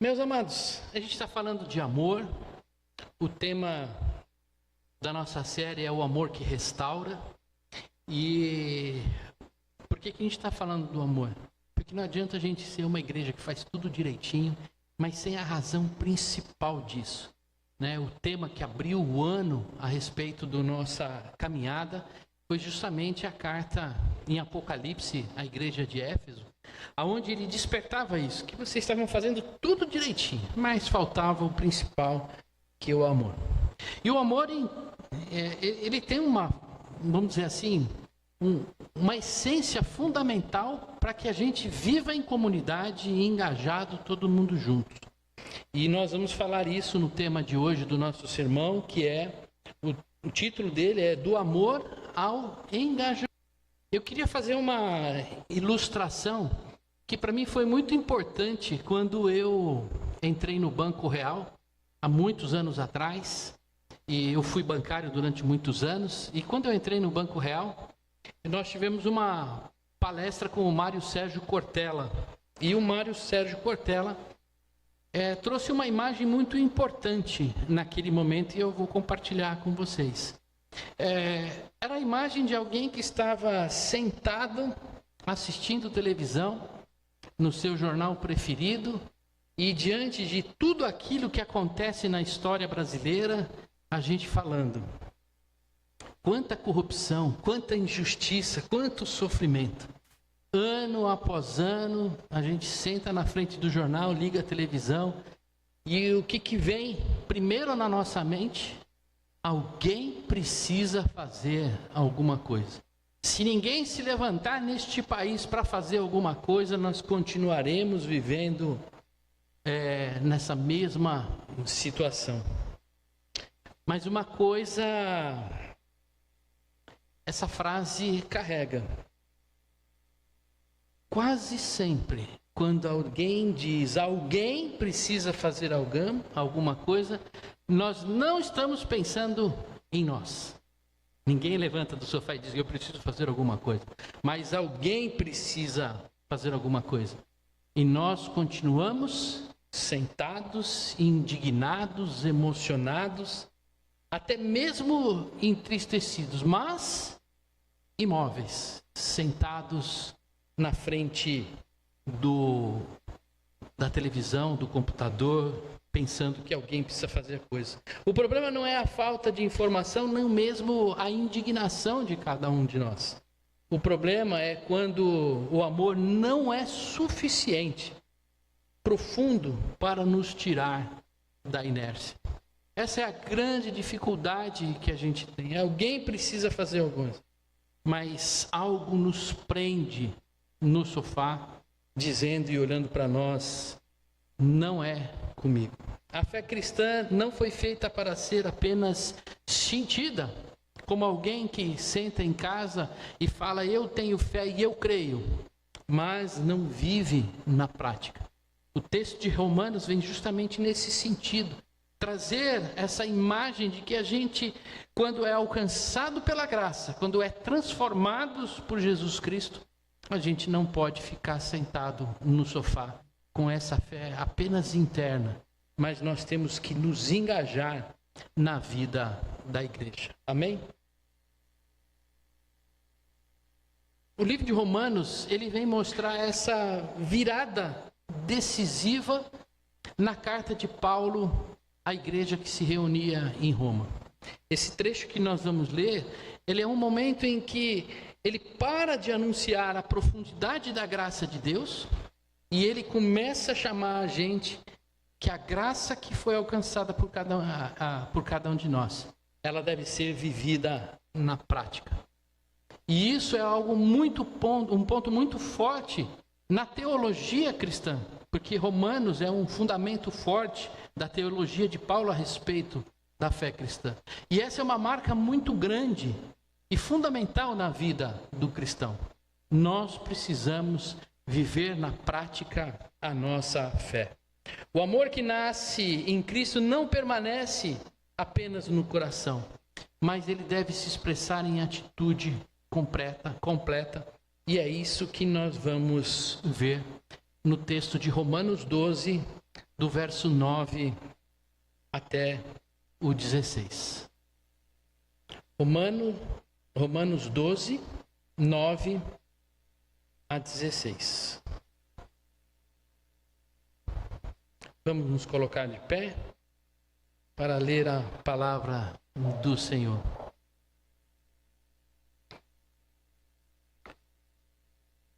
Meus amados, a gente está falando de amor. O tema da nossa série é o amor que restaura. E por que a gente está falando do amor? Porque não adianta a gente ser uma igreja que faz tudo direitinho, mas sem a razão principal disso. O tema que abriu o ano a respeito da nossa caminhada foi justamente a carta em Apocalipse à igreja de Éfeso, aonde ele despertava isso, que vocês estavam fazendo tudo direitinho, mas faltava o principal, que é o amor. E o amor, ele tem vamos dizer assim, uma essência fundamental para que a gente viva em comunidade e engajado, todo mundo junto. E nós vamos falar isso no tema de hoje do nosso sermão, que é, o título dele é Do Amor ao Engajamento. Eu queria fazer uma ilustração que para mim foi muito importante quando eu entrei no Banco Real, há muitos anos atrás, e eu fui bancário durante muitos anos, e quando eu entrei no Banco Real, nós tivemos uma palestra com o Mário Sérgio Cortella, e o Mário Sérgio Cortella trouxe uma imagem muito importante naquele momento, e eu vou compartilhar com vocês. Era a imagem de alguém que estava sentado, assistindo televisão, no seu jornal preferido, e diante de tudo aquilo que acontece na história brasileira, a gente falando: quanta corrupção, quanta injustiça, quanto sofrimento. Ano após ano, a gente senta na frente do jornal, liga a televisão, e o que vem primeiro na nossa mente? Alguém precisa fazer alguma coisa. Se ninguém se levantar neste país para fazer alguma coisa, nós continuaremos vivendo nessa mesma situação. Mas uma coisa, essa frase carrega. Quase sempre, quando alguém diz alguém precisa fazer alguma coisa, nós não estamos pensando em nós. Ninguém levanta do sofá e diz: eu preciso fazer alguma coisa. Mas alguém precisa fazer alguma coisa. E nós continuamos sentados, indignados, emocionados, até mesmo entristecidos, mas imóveis, sentados na frente da televisão, do computador, pensando que alguém precisa fazer a coisa. O problema não é a falta de informação, nem mesmo a indignação de cada um de nós. O problema é quando o amor não é suficiente, profundo, para nos tirar da inércia. Essa é a grande dificuldade que a gente tem. Alguém precisa fazer alguma coisa, mas algo nos prende no sofá, dizendo e olhando para nós: não é comigo. A fé cristã não foi feita para ser apenas sentida, como alguém que senta em casa e fala: eu tenho fé e eu creio, mas não vive na prática. O texto de Romanos vem justamente nesse sentido, trazer essa imagem de que a gente, quando é alcançado pela graça, quando é transformados por Jesus Cristo, a gente não pode ficar sentado no sofá com essa fé apenas interna, mas nós temos que nos engajar na vida da igreja. Amém? O livro de Romanos, ele vem mostrar essa virada decisiva na carta de Paulo à igreja que se reunia em Roma. Esse trecho que nós vamos ler, ele é um momento em que ele para de anunciar a profundidade da graça de Deus e ele começa a chamar a gente que a graça que foi alcançada por cada um de nós, ela deve ser vivida na prática. E isso é algo um ponto muito forte na teologia cristã, porque Romanos é um fundamento forte da teologia de Paulo a respeito da fé cristã. E essa é uma marca muito grande e fundamental na vida do cristão. Nós precisamos viver na prática a nossa fé. O amor que nasce em Cristo não permanece apenas no coração, mas ele deve se expressar em atitude completa. E é isso que nós vamos ver no texto de Romanos 12, do verso 9 até o 16. Romanos 12, 9 a 16. Vamos nos colocar de pé para ler a palavra do Senhor.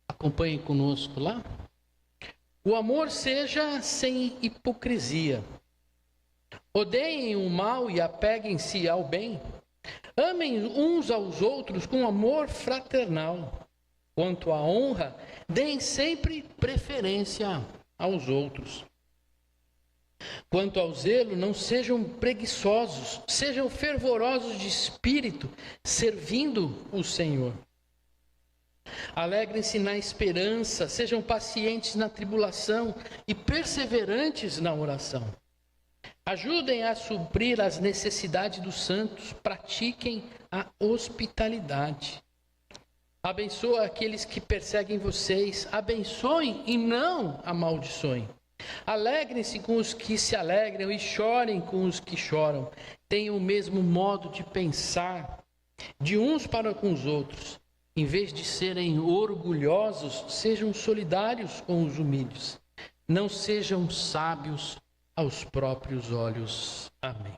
Acompanhe conosco lá. O amor seja sem hipocrisia. Odeiem o mal e apeguem-se ao bem. Amem uns aos outros com amor fraternal. Quanto à honra, deem sempre preferência aos outros. Quanto ao zelo, não sejam preguiçosos, sejam fervorosos de espírito, servindo o Senhor. Alegrem-se na esperança, sejam pacientes na tribulação e perseverantes na oração. Ajudem a suprir as necessidades dos santos, pratiquem a hospitalidade. Abençoa aqueles que perseguem vocês, abençoem e não amaldiçoem. Alegrem-se com os que se alegram e chorem com os que choram. Tenham o mesmo modo de pensar de uns para com os outros. Em vez de serem orgulhosos, sejam solidários com os humildes. Não sejam sábios aos próprios olhos. Amém.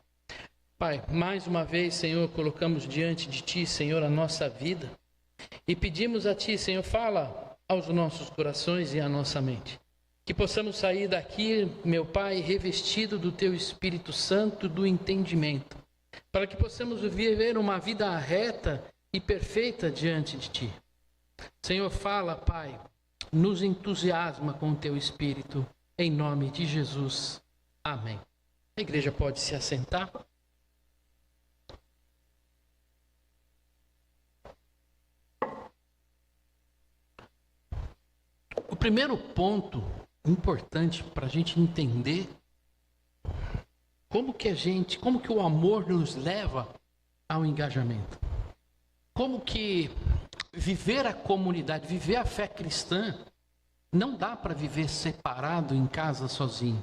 Pai, mais uma vez, Senhor, colocamos diante de Ti, Senhor, a nossa vida e pedimos a Ti, Senhor, fala aos nossos corações e à nossa mente. Que possamos sair daqui, meu Pai, revestido do Teu Espírito Santo, do entendimento, para que possamos viver uma vida reta e perfeita diante de Ti. Senhor, fala, Pai, nos entusiasma com o Teu Espírito, em nome de Jesus. Amém. A igreja pode se assentar. O primeiro ponto importante para a gente entender como que o amor nos leva ao engajamento. Como que viver a comunidade, viver a fé cristã, não dá para viver separado em casa sozinho.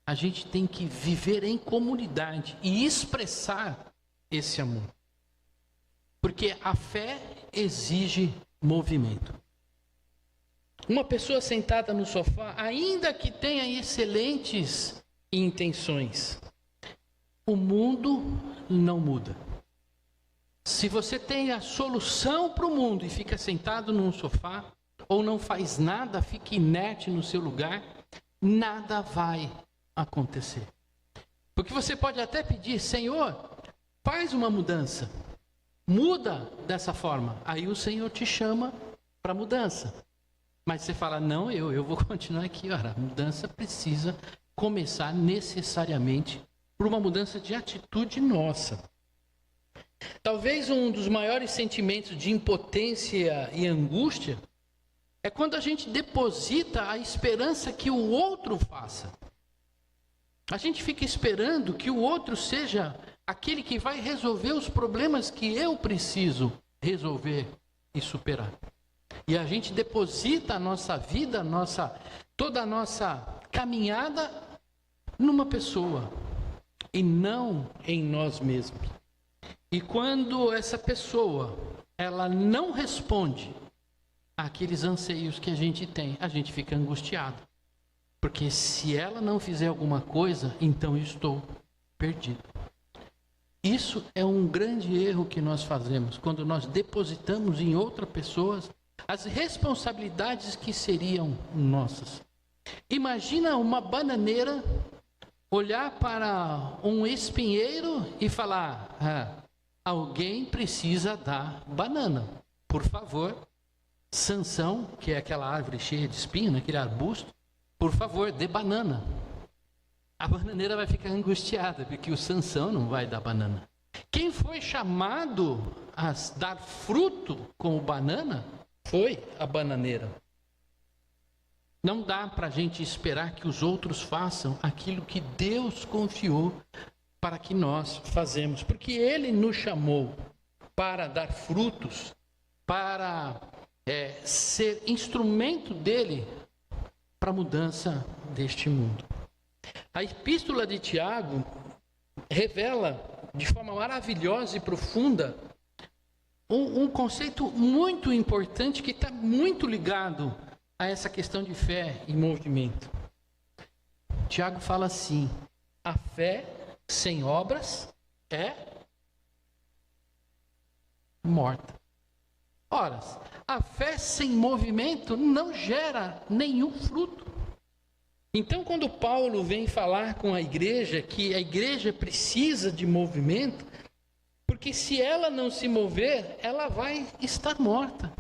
A gente tem que viver em comunidade e expressar esse amor. Porque a fé exige movimento. Uma pessoa sentada no sofá, ainda que tenha excelentes intenções, o mundo não muda. Se você tem a solução para o mundo e fica sentado num sofá, ou não faz nada, fica inerte no seu lugar, nada vai acontecer. Porque você pode até pedir, Senhor, faz uma mudança, muda dessa forma. Aí o Senhor te chama para mudança. Mas você fala, não, eu vou continuar aqui. Ora, a mudança precisa começar necessariamente por uma mudança de atitude nossa. Talvez um dos maiores sentimentos de impotência e angústia é quando a gente deposita a esperança que o outro faça. A gente fica esperando que o outro seja aquele que vai resolver os problemas que eu preciso resolver e superar. E a gente deposita a nossa vida, toda a nossa caminhada numa pessoa e não em nós mesmos. E quando essa pessoa, ela não responde àqueles anseios que a gente tem, a gente fica angustiado. Porque se ela não fizer alguma coisa, então eu estou perdido. Isso é um grande erro que nós fazemos, quando nós depositamos em outra pessoa as responsabilidades que seriam nossas. Imagina uma bananeira olhar para um espinheiro e falar, alguém precisa dar banana. Por favor, Sansão, que é aquela árvore cheia de espinho, aquele arbusto, por favor, dê banana. A bananeira vai ficar angustiada, porque o Sansão não vai dar banana. Quem foi chamado a dar fruto como banana foi a bananeira. Não dá para a gente esperar que os outros façam aquilo que Deus confiou para que nós fazemos. Porque Ele nos chamou para dar frutos, para ser instrumento dEle para a mudança deste mundo. A epístola de Tiago revela de forma maravilhosa e profunda um conceito muito importante que está muito ligado a essa questão de fé e movimento. Tiago fala assim: a fé sem obras é morta. Ora, a fé sem movimento não gera nenhum fruto. Então, quando Paulo vem falar com a igreja que a igreja precisa de movimento, porque se ela não se mover, ela vai estar morta.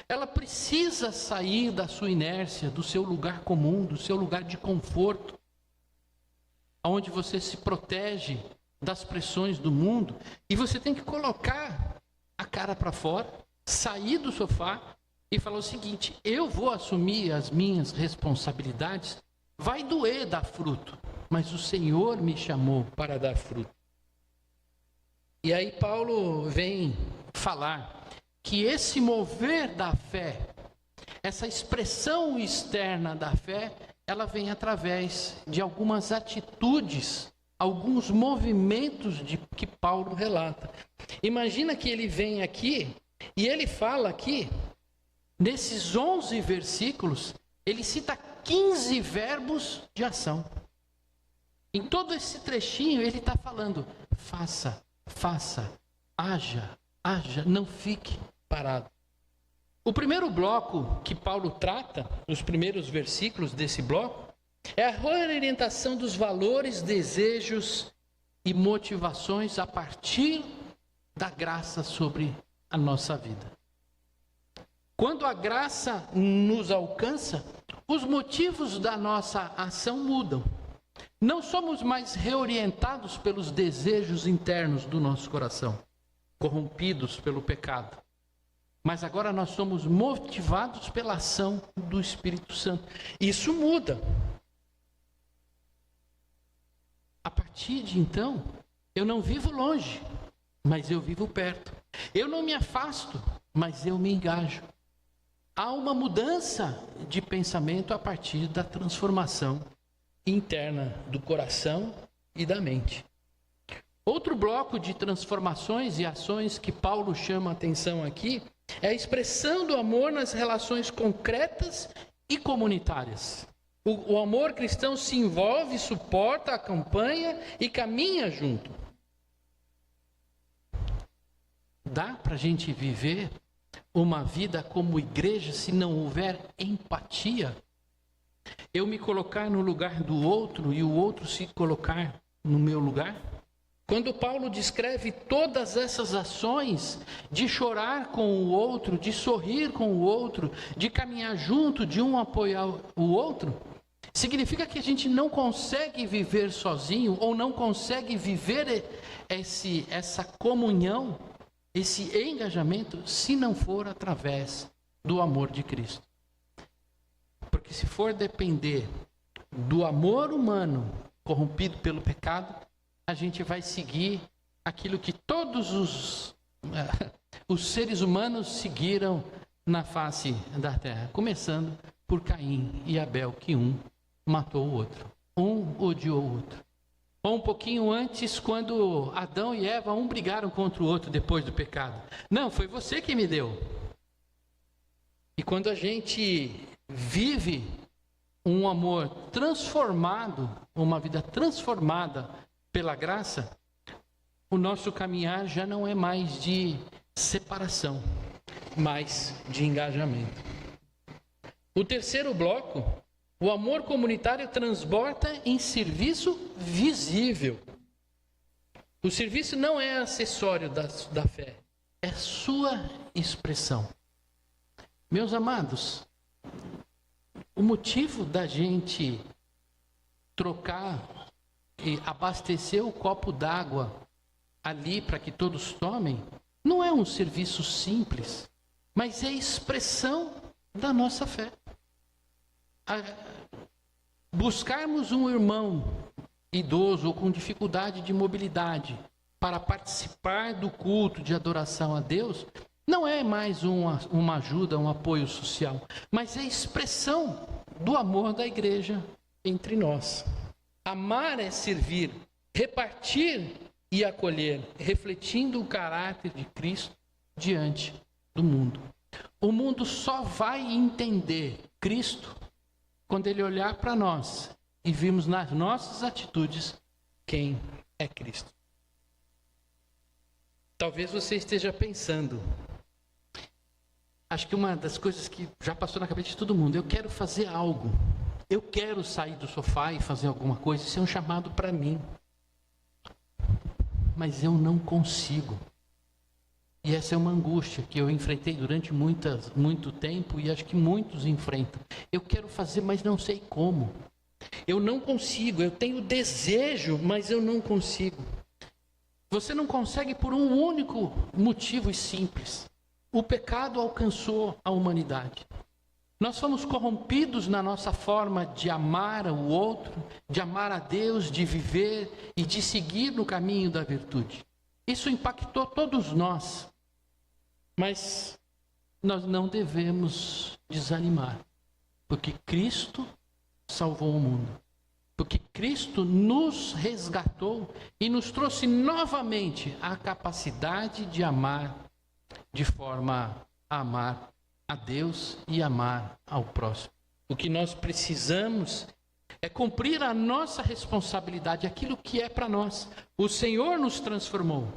Ela precisa sair da sua inércia, do seu lugar comum, do seu lugar de conforto, onde você se protege das pressões do mundo, e você tem que colocar a cara para fora, sair do sofá e falar o seguinte: eu vou assumir as minhas responsabilidades, vai doer dar fruto, mas o Senhor me chamou para dar fruto. E aí Paulo vem falar que esse mover da fé, essa expressão externa da fé, ela vem através de algumas atitudes, alguns movimentos que Paulo relata. Imagina que ele vem aqui e ele fala aqui, nesses 11 versículos, ele cita 15 verbos de ação. Em todo esse trechinho ele está falando: faça, faça, haja, haja, não fique parado. O primeiro bloco que Paulo trata, os primeiros versículos desse bloco, é a reorientação dos valores, desejos e motivações a partir da graça sobre a nossa vida. Quando a graça nos alcança, os motivos da nossa ação mudam. Não somos mais reorientados pelos desejos internos do nosso coração, corrompidos pelo pecado. Mas agora nós somos motivados pela ação do Espírito Santo. Isso muda. A partir de então, eu não vivo longe, mas eu vivo perto. Eu não me afasto, mas eu me engajo. Há uma mudança de pensamento a partir da transformação interna do coração e da mente. Outro bloco de transformações e ações que Paulo chama a atenção aqui é a expressão do amor nas relações concretas e comunitárias. O amor cristão se envolve, suporta, acompanha e caminha junto. Dá para a gente viver uma vida como igreja se não houver empatia? Eu me colocar no lugar do outro e o outro se colocar no meu lugar? Quando Paulo descreve todas essas ações de chorar com o outro, de sorrir com o outro, de caminhar junto, de um apoiar o outro, significa que a gente não consegue viver sozinho ou não consegue viver essa comunhão, esse engajamento, se não for através do amor de Cristo. Porque se for depender do amor humano corrompido pelo pecado, a gente vai seguir aquilo que todos os seres humanos seguiram na face da terra, começando por Caim e Abel, que um matou o outro, um odiou o outro. Ou um pouquinho antes, quando Adão e Eva, um brigaram contra o outro depois do pecado. Não, foi você que me deu. E quando a gente vive um amor transformado, uma vida transformada pela graça, o nosso caminhar já não é mais de separação, mas de engajamento. O terceiro bloco, o amor comunitário transborda em serviço visível. O serviço não é acessório da fé, é sua expressão. Meus amados, o motivo da gente trocar e abastecer o copo d'água ali para que todos tomem, não é um serviço simples, mas é expressão da nossa fé. Buscarmos um irmão idoso ou com dificuldade de mobilidade para participar do culto de adoração a Deus, não é mais uma ajuda, um apoio social, mas é expressão do amor da igreja entre nós. Amar é servir, repartir e acolher, refletindo o caráter de Cristo diante do mundo. O mundo só vai entender Cristo quando ele olhar para nós e vimos nas nossas atitudes quem é Cristo. Talvez você esteja pensando, acho que uma das coisas que já passou na cabeça de todo mundo, eu quero fazer algo. Eu quero sair do sofá e fazer alguma coisa, isso é um chamado para mim. Mas eu não consigo. E essa é uma angústia que eu enfrentei durante muito tempo e acho que muitos enfrentam. Eu quero fazer, mas não sei como. Eu não consigo, eu tenho desejo, mas eu não consigo. Você não consegue por um único motivo e simples. O pecado alcançou a humanidade. Nós fomos corrompidos na nossa forma de amar o outro, de amar a Deus, de viver e de seguir no caminho da virtude. Isso impactou todos nós. Mas nós não devemos desanimar, porque Cristo salvou o mundo. Porque Cristo nos resgatou e nos trouxe novamente a capacidade de amar de forma a amar a Deus e amar ao próximo. O que nós precisamos é cumprir a nossa responsabilidade, aquilo que é para nós. O Senhor nos transformou.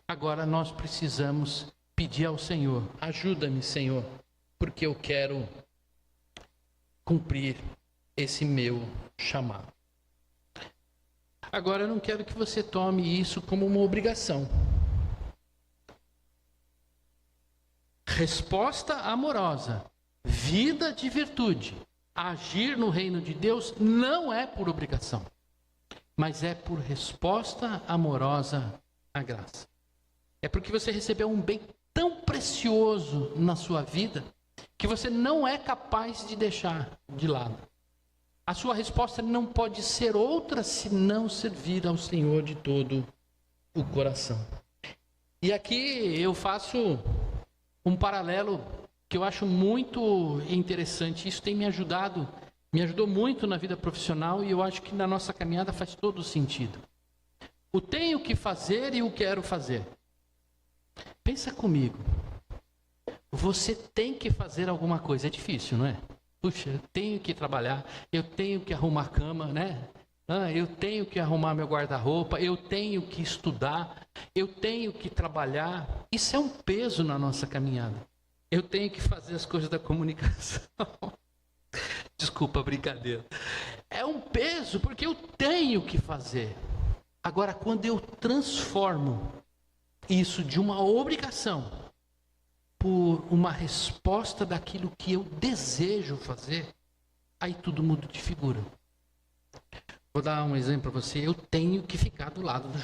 Agora nós precisamos pedir ao Senhor, ajuda-me, Senhor, porque eu quero cumprir esse meu chamado. Agora eu não quero que você tome isso como uma obrigação. Resposta amorosa, vida de virtude, agir no reino de Deus não é por obrigação, mas é por resposta amorosa à graça. É porque você recebeu um bem tão precioso na sua vida que você não é capaz de deixar de lado. A sua resposta não pode ser outra senão servir ao Senhor de todo o coração. E aqui eu faço um paralelo que eu acho muito interessante. Isso tem me ajudou muito na vida profissional e eu acho que na nossa caminhada faz todo sentido. O tenho que fazer e o quero fazer. Pensa comigo. Você tem que fazer alguma coisa. É difícil, não é? Puxa, eu tenho que trabalhar, eu tenho que arrumar a cama, né? Eu tenho que arrumar meu guarda-roupa, eu tenho que estudar, eu tenho que trabalhar. Isso é um peso na nossa caminhada. Eu tenho que fazer as coisas da comunicação. Desculpa a brincadeira. É um peso porque eu tenho que fazer. Agora, quando eu transformo isso de uma obrigação por uma resposta daquilo que eu desejo fazer, aí tudo muda de figura. Vou dar um exemplo para você. Eu tenho que ficar do lado do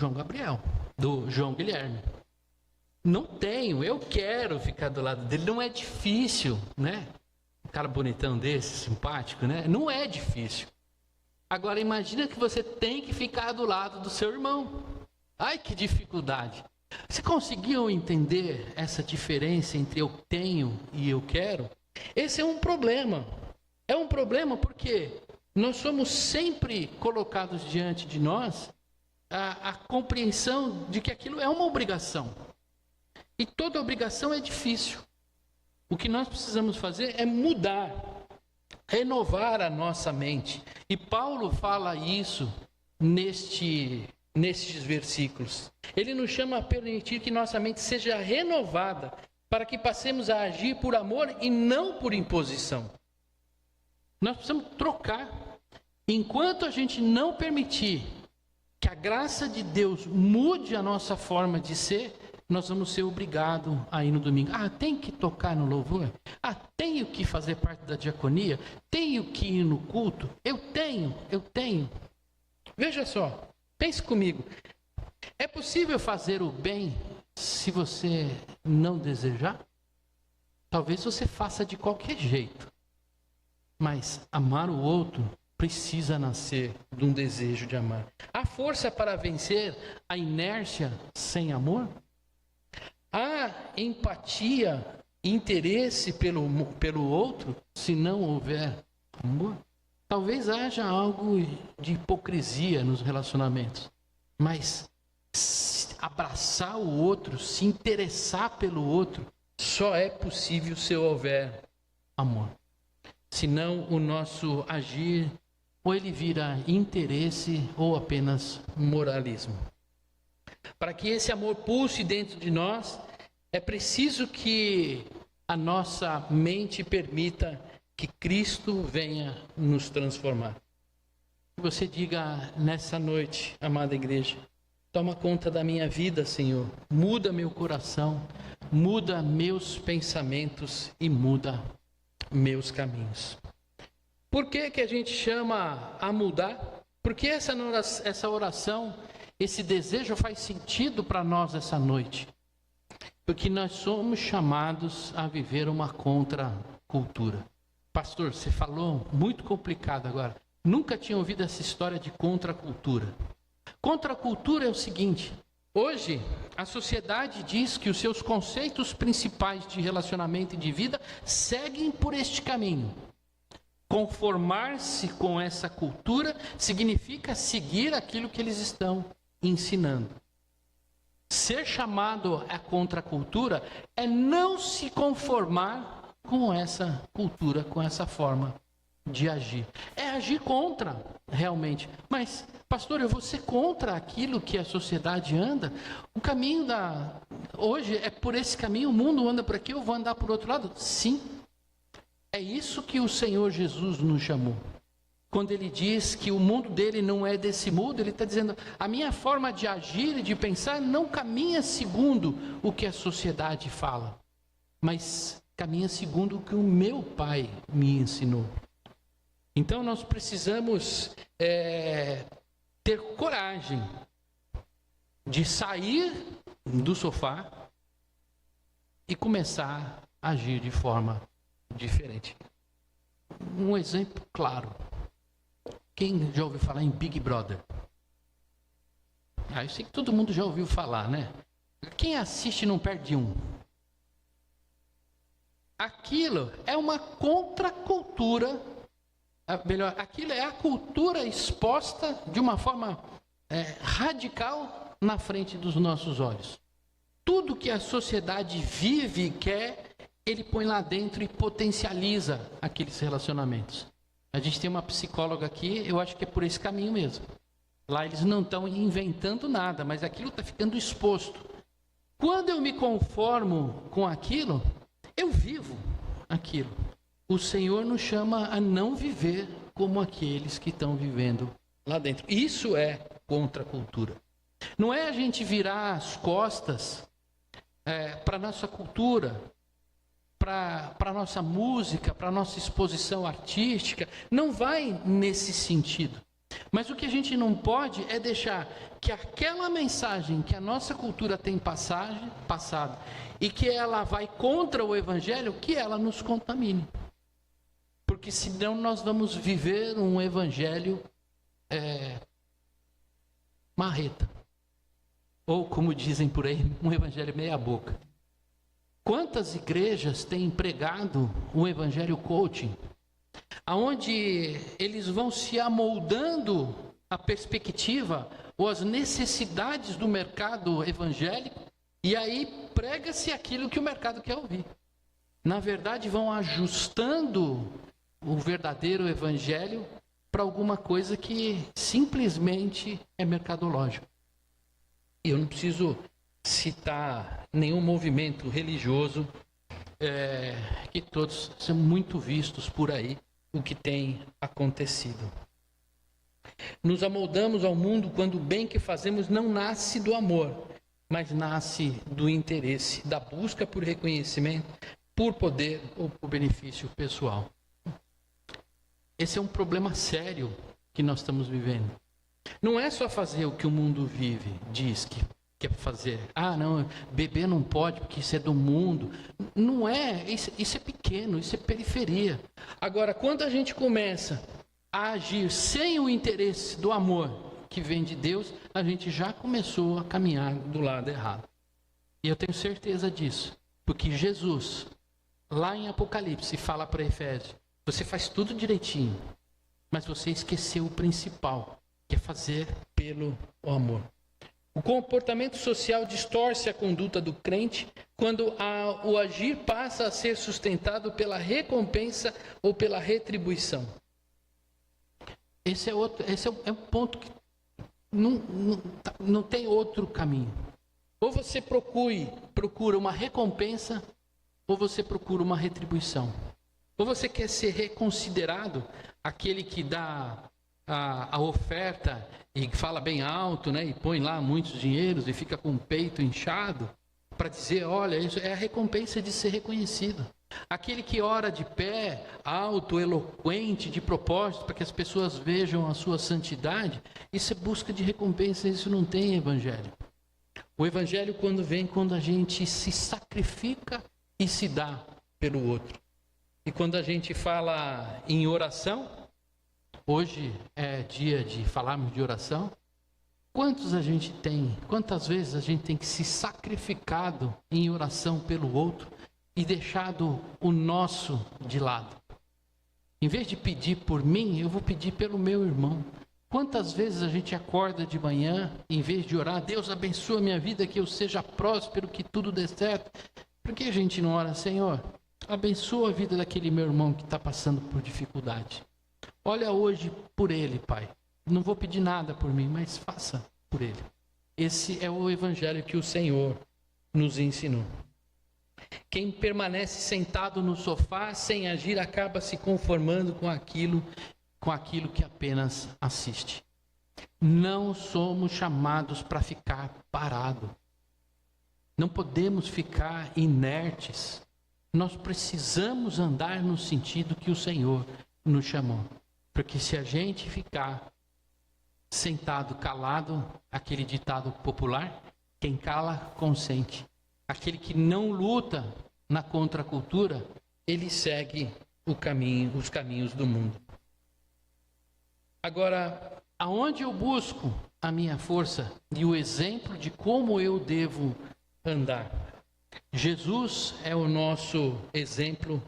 João Guilherme. Não tenho, eu quero ficar do lado dele. Não é difícil, né? Um cara bonitão desse, simpático, né? Não é difícil. Agora imagina que você tem que ficar do lado do seu irmão. Ai, que dificuldade. Você conseguiu entender essa diferença entre eu tenho e eu quero? Esse é um problema. É um problema porque nós somos sempre colocados diante de nós a compreensão de que aquilo é uma obrigação. E toda obrigação é difícil. O que nós precisamos fazer é mudar, renovar a nossa mente. E Paulo fala isso nestes versículos. Ele nos chama a permitir que nossa mente seja renovada para que passemos a agir por amor e não por imposição. Nós precisamos trocar. Enquanto a gente não permitir que a graça de Deus mude a nossa forma de ser, nós vamos ser obrigados a ir no domingo. Tem que tocar no louvor? Tenho que fazer parte da diaconia? Tenho que ir no culto? Eu tenho. Veja só, pense comigo. É possível fazer o bem se você não desejar? Talvez você faça de qualquer jeito. Mas amar o outro precisa nascer de um desejo de amar. Há força para vencer a inércia sem amor? Há empatia, interesse pelo outro, se não houver amor? Talvez haja algo de hipocrisia nos relacionamentos, mas abraçar o outro, se interessar pelo outro, só é possível se houver amor. Senão o nosso agir, ou ele vira interesse ou apenas moralismo. Para que esse amor pulse dentro de nós, é preciso que a nossa mente permita que Cristo venha nos transformar. Que você diga nessa noite, amada igreja, toma conta da minha vida, Senhor. Muda meu coração, muda meus pensamentos e muda meus caminhos. Por que a gente chama a mudar? Porque essa oração, esse desejo faz sentido para nós essa noite. Porque nós somos chamados a viver uma contracultura. Pastor, você falou muito complicado agora. Nunca tinha ouvido essa história de contracultura. Contracultura é o seguinte: hoje a sociedade diz que os seus conceitos principais de relacionamento e de vida seguem por este caminho. Conformar-se com essa cultura significa seguir aquilo que eles estão ensinando. Ser chamado a contracultura é não se conformar com essa cultura, com essa forma de agir. É agir contra, realmente. Mas, pastor, eu vou ser contra aquilo que a sociedade anda? O caminho hoje é por esse caminho, o mundo anda por aqui, eu vou andar por outro lado? Sim. É isso que o Senhor Jesus nos chamou. Quando ele diz que o mundo dele não é desse mundo, ele está dizendo, a minha forma de agir e de pensar não caminha segundo o que a sociedade fala, mas caminha segundo o que o meu Pai me ensinou. Então nós precisamos ter coragem de sair do sofá e começar a agir de forma diferente. Um exemplo claro. Quem já ouviu falar em Big Brother? Eu sei que todo mundo já ouviu falar, né? Quem assiste não perde um. Aquilo é uma contracultura, melhor, aquilo é a cultura exposta de uma forma radical na frente dos nossos olhos. Tudo que a sociedade vive e quer, ele põe lá dentro e potencializa aqueles relacionamentos. A gente tem uma psicóloga aqui, eu acho que é por esse caminho mesmo. Lá eles não estão inventando nada, mas aquilo está ficando exposto. Quando eu me conformo com aquilo, eu vivo aquilo. O Senhor nos chama a não viver como aqueles que estão vivendo lá dentro. Isso é contracultura. Não é a gente virar as costas para a nossa cultura, para a nossa música, para a nossa exposição artística. Não vai nesse sentido. Mas o que a gente não pode é deixar que aquela mensagem que a nossa cultura tem passado e que ela vai contra o Evangelho, que ela nos contamine. Porque senão nós vamos viver um Evangelho marreta. Ou como dizem por aí, um Evangelho meia boca. Quantas igrejas têm pregado o Evangelho coaching, aonde eles vão se amoldando a perspectiva ou as necessidades do mercado evangélico, e aí prega-se aquilo que o mercado quer ouvir. Na verdade, vão ajustando o verdadeiro evangelho para alguma coisa que simplesmente é mercadológico. Eu não preciso citar nenhum movimento religioso, que todos são muito vistos por aí, o que tem acontecido. Nos amoldamos ao mundo quando o bem que fazemos não nasce do amor, mas nasce do interesse, da busca por reconhecimento, por poder ou por benefício pessoal. Esse é um problema sério que nós estamos vivendo. Não é só fazer o que o mundo vive, diz que quer fazer. Não, beber não pode porque isso é do mundo. Não é, isso é pequeno, isso é periferia. Agora, quando a gente começa a agir sem o interesse do amor que vem de Deus, a gente já começou a caminhar do lado errado. E eu tenho certeza disso, porque Jesus, lá em Apocalipse, fala para Efésios, você faz tudo direitinho, mas você esqueceu o principal, que é fazer pelo amor. O comportamento social distorce a conduta do crente quando o agir passa a ser sustentado pela recompensa ou pela retribuição. Esse é um ponto que não tem outro caminho. Ou você procura uma recompensa, ou você procura uma retribuição. Ou você quer ser reconsiderado, aquele que dá a oferta e fala bem alto, né, e põe lá muitos dinheiros e fica com o peito inchado, para dizer, olha, isso é a recompensa de ser reconhecido. Aquele que ora de pé, alto, eloquente, de propósito, para que as pessoas vejam a sua santidade, isso é busca de recompensa, isso não tem evangelho. O evangelho quando a gente se sacrifica e se dá pelo outro. E quando a gente fala em oração, hoje é dia de falarmos de oração, quantas vezes a gente tem que se sacrificado em oração pelo outro e deixado o nosso de lado? Em vez de pedir por mim, eu vou pedir pelo meu irmão. Quantas vezes a gente acorda de manhã, em vez de orar, Deus abençoa a minha vida, que eu seja próspero, que tudo dê certo. Por que a gente não ora, Senhor, abençoa a vida daquele meu irmão que está passando por dificuldade. Olha hoje por ele, Pai. Não vou pedir nada por mim, mas faça por ele. Esse é o evangelho que o Senhor nos ensinou. Quem permanece sentado no sofá sem agir acaba se conformando com aquilo que apenas assiste. Não somos chamados para ficar parado. Não podemos ficar inertes. Nós precisamos andar no sentido que o Senhor nos chamou. Porque se a gente ficar sentado, calado, aquele ditado popular, quem cala, consente. Aquele que não luta na contracultura, ele segue os caminhos do mundo. Agora, aonde eu busco a minha força e o exemplo de como eu devo andar? Jesus é o nosso exemplo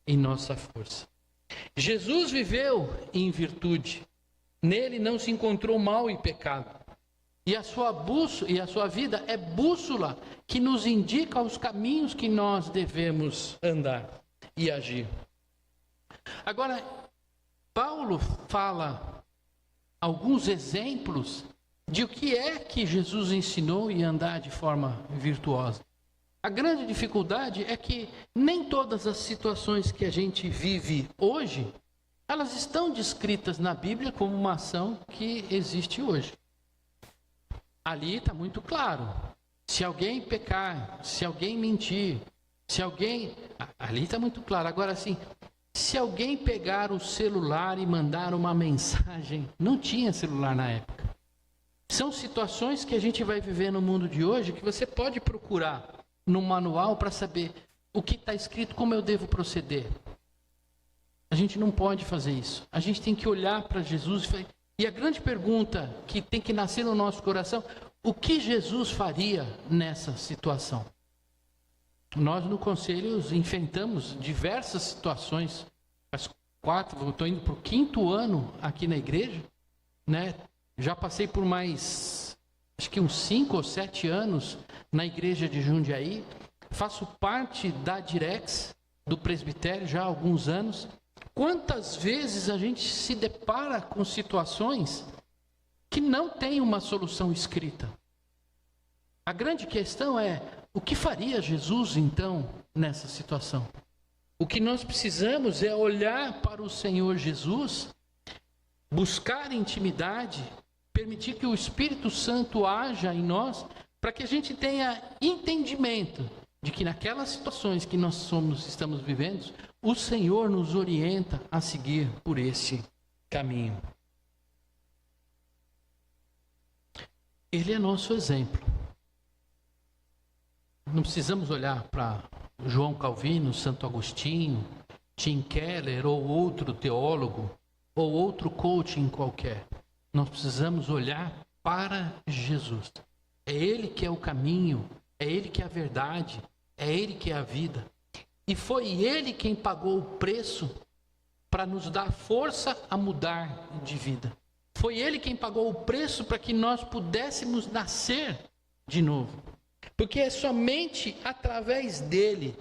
e nossa força. Jesus viveu em virtude. Nele não se encontrou mal e pecado. E a sua vida é bússola que nos indica os caminhos que nós devemos andar e agir. Agora, Paulo fala alguns exemplos de o que é que Jesus ensinou e andar de forma virtuosa. A grande dificuldade é que nem todas as situações que a gente vive hoje, elas estão descritas na Bíblia como uma ação que existe hoje. Ali está muito claro. Se alguém pecar, se alguém mentir, ali está muito claro. Agora, assim, se alguém pegar o celular e mandar uma mensagem, não tinha celular na época. São situações que a gente vai viver no mundo de hoje que você pode procurar no manual para saber o que está escrito, como eu devo proceder. A gente não pode fazer isso. A gente tem que olhar para Jesus e a grande pergunta que tem que nascer no nosso coração, o que Jesus faria nessa situação? Nós no Conselho enfrentamos diversas situações. Estou indo para o 5º ano aqui na igreja, né? Já passei por mais, acho que uns 5 ou 7 anos na igreja de Jundiaí. Faço parte da Direx, do presbitério, já há alguns anos. Quantas vezes a gente se depara com situações que não tem uma solução escrita? A grande questão é, o que faria Jesus então nessa situação? O que nós precisamos é olhar para o Senhor Jesus, buscar intimidade, permitir que o Espírito Santo haja em nós, para que a gente tenha entendimento de que naquelas situações que nós estamos vivendo, o Senhor nos orienta a seguir por esse caminho. Ele é nosso exemplo. Não precisamos olhar para João Calvino, Santo Agostinho, Tim Keller ou outro teólogo ou outro coaching qualquer. Nós precisamos olhar para Jesus. É Ele que é o caminho, é Ele que é a verdade, é Ele que é a vida. E foi Ele quem pagou o preço para nos dar força a mudar de vida. Foi Ele quem pagou o preço para que nós pudéssemos nascer de novo. Porque é somente através dele,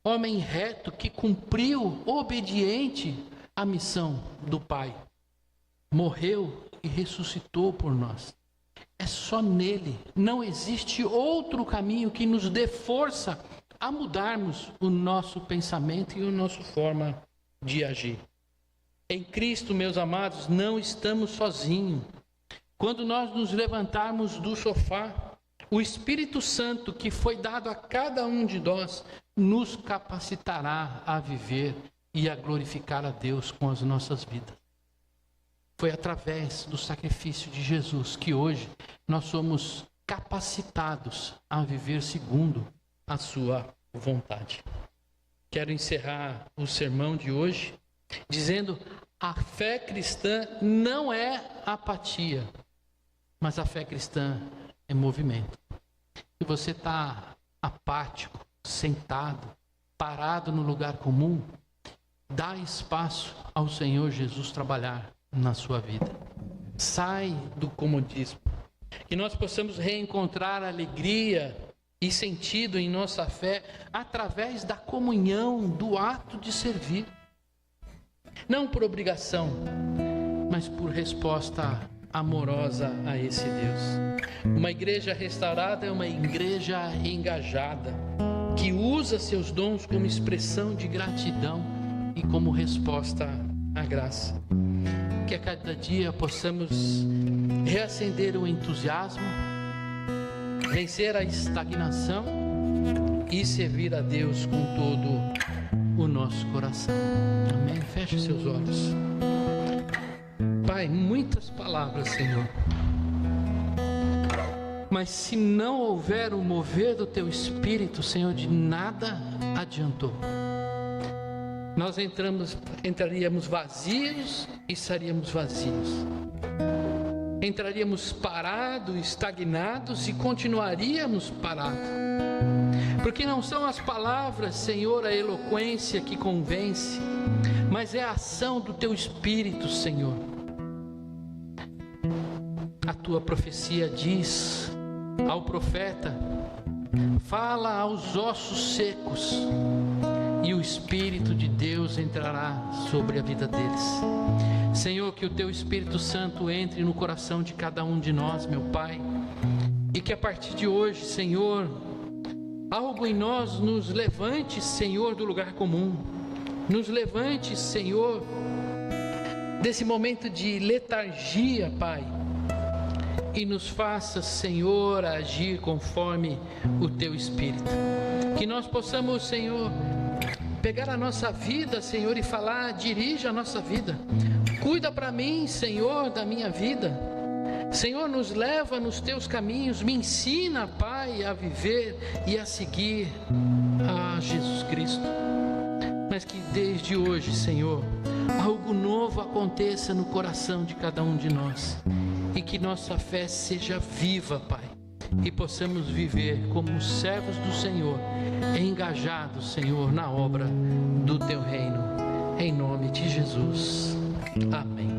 homem reto, que cumpriu obediente a missão do Pai. Morreu e ressuscitou por nós. É só nele. Não existe outro caminho que nos dê força a mudarmos o nosso pensamento e a nossa forma de agir. Em Cristo, meus amados, não estamos sozinhos. Quando nós nos levantarmos do sofá, o Espírito Santo que foi dado a cada um de nós nos capacitará a viver e a glorificar a Deus com as nossas vidas. Foi através do sacrifício de Jesus que hoje nós somos capacitados a viver segundo a sua vontade. Quero encerrar o sermão de hoje dizendo: a fé cristã não é apatia, mas a fé cristã é movimento. Se você está apático, sentado, parado no lugar comum, dá espaço ao Senhor Jesus trabalhar na sua vida. Sai do comodismo. Que nós possamos reencontrar alegria e sentido em nossa fé através da comunhão, do ato de servir. Não por obrigação, mas por resposta amorosa a esse Deus. Uma igreja restaurada é uma igreja engajada, que usa seus dons como expressão de gratidão e como resposta à graça. Que a cada dia possamos reacender o entusiasmo, vencer a estagnação e servir a Deus com todo o nosso coração. Amém? Feche seus olhos. Pai, muitas palavras, Senhor. Mas se não houver o mover do Teu Espírito, Senhor, de nada adiantou. Nós entraríamos vazios e estaríamos vazios. Entraríamos parados, estagnados e continuaríamos parados. Porque não são as palavras, Senhor, a eloquência que convence, mas é a ação do Teu Espírito, Senhor. A Tua profecia diz ao profeta: fala aos ossos secos, e o Espírito de Deus entrará sobre a vida deles. Senhor, que o Teu Espírito Santo entre no coração de cada um de nós, meu Pai, e que a partir de hoje, Senhor, algo em nós nos levante, Senhor, do lugar comum. Nos levante, Senhor, desse momento de letargia, Pai, e nos faça, Senhor, agir conforme o Teu Espírito. Que nós possamos, Senhor, pegar a nossa vida, Senhor, e falar: dirige a nossa vida. Cuida para mim, Senhor, da minha vida. Senhor, nos leva nos Teus caminhos. Me ensina, Pai, a viver e a seguir a Jesus Cristo. Mas que desde hoje, Senhor, algo novo aconteça no coração de cada um de nós. E que nossa fé seja viva, Pai, e possamos viver como servos do Senhor, engajados, Senhor, na obra do Teu reino. Em nome de Jesus. Amém.